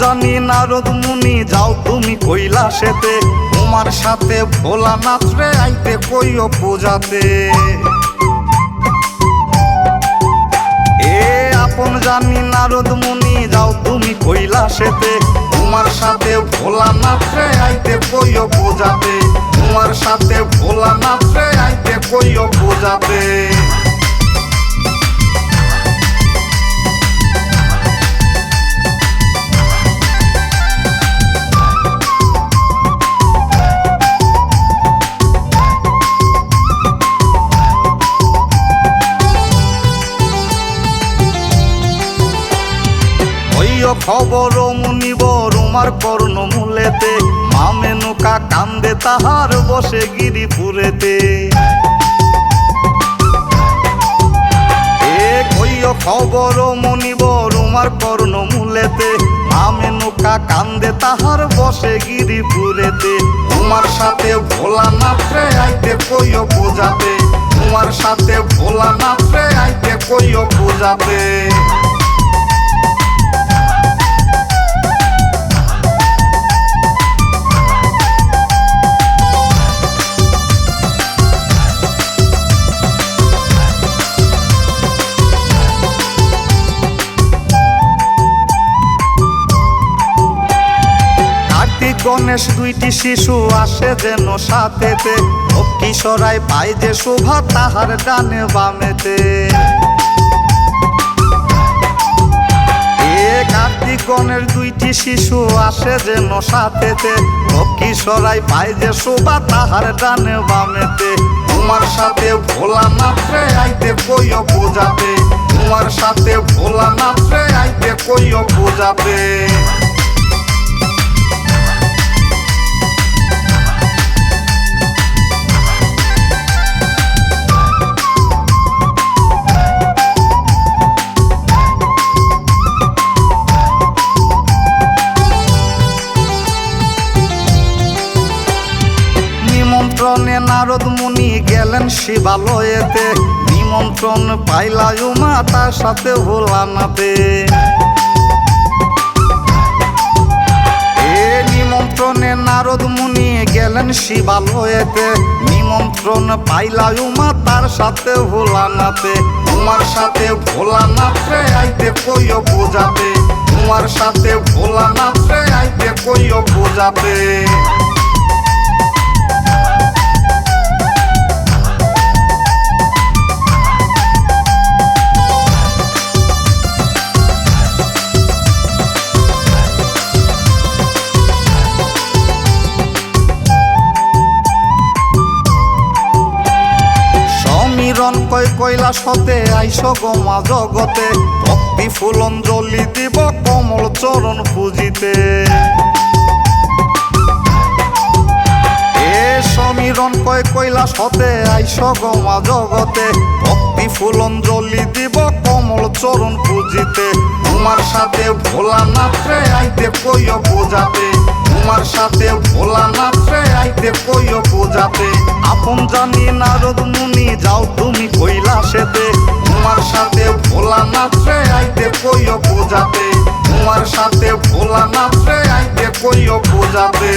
জানি নারদ মুনি যাও তুমি কৈলাসেতে, তোমার সাথে ভোলানাথ রে আইতে কইও পূজাতে। আপন জানি নারদ মুনি যাও তুমি কৈলাসেতে, তোমার সাথে ভোলানাথ রে আইতে কইও পূজাতে, তোমার সাথে ভোলানাথ রে আইতে কইও পূজাতে। খবর মুনিবর উমার কর্ণ মূলেতে, মা মেনকা কান্দে তাহার বসে গিরিপুরেতে। খবর মুনিবর উমার কর্ণ মূলেতে, মা মেনকা কান্দে তাহার বসে গিরিপুরেতে। তোমার সাথে ভোলানাথ রে আইতে কইও পূজাতে, তোমার সাথে ভোলানাথ রে আইতে কইও পূজাতে। গণেশ দুইটি শিশু আসে যেন সাথেতে, কিশোরায় পায় যে শোভা তাহার ডানে বামেতে। কার্তিক গণেশ দুইটি শিশু আসে যেন সাথেতে, কিশোরায় পায় যে শোভা তাহার ডানে বামেতে। তোমার সাথে ভোলানাথ রে আইতে কইও পূজাতে, তোমার সাথে ভোলানাথ রে আইতে কইও পূজাতে। নিমন্ত্রণে নারদ মুনি গেলেন শিবালয়েতে, নিমন্ত্রণ পাইলা উমা তার সাথে ভোলানাথে। নিমন্ত্রণে নারদ মুনি গেলেন শিবালয়েতে, নিমন্ত্রণ পাইলা উমা তার সাথে ভোলানাথে। তোমার সাথে ভোলানাথ রে আইতে কইও পূজাতে, তোমার সাথে ভোলানাথ রে আইতে কইও পূজাতে। সমীরণ কয় কৈলাস হতে আইস গোমা জগতে, ভক্তি ফুলঞ্জলি দিব কমল চরণ পূজিতে। সমীরণ কয় কৈলাস হতে আইস গোমা জগতে, ভক্তি ফুলঞ্জলি দিব কমল চরণ পূজিতে। তোমার সাথে ভোলানাথ রে আইতে কইও পূজাতে, তোমার সাথে ভোলানাথ রে আইতে কইও পূজাতে। আপন জানি নারদ মুনি যাও তুমি কৈলাসেতে, তোমার সাথে ভোলানাথ রে আইতে কইও পূজাতে, তোমার সাথে ভোলানাথ রে আইতে কইও পূজাতে।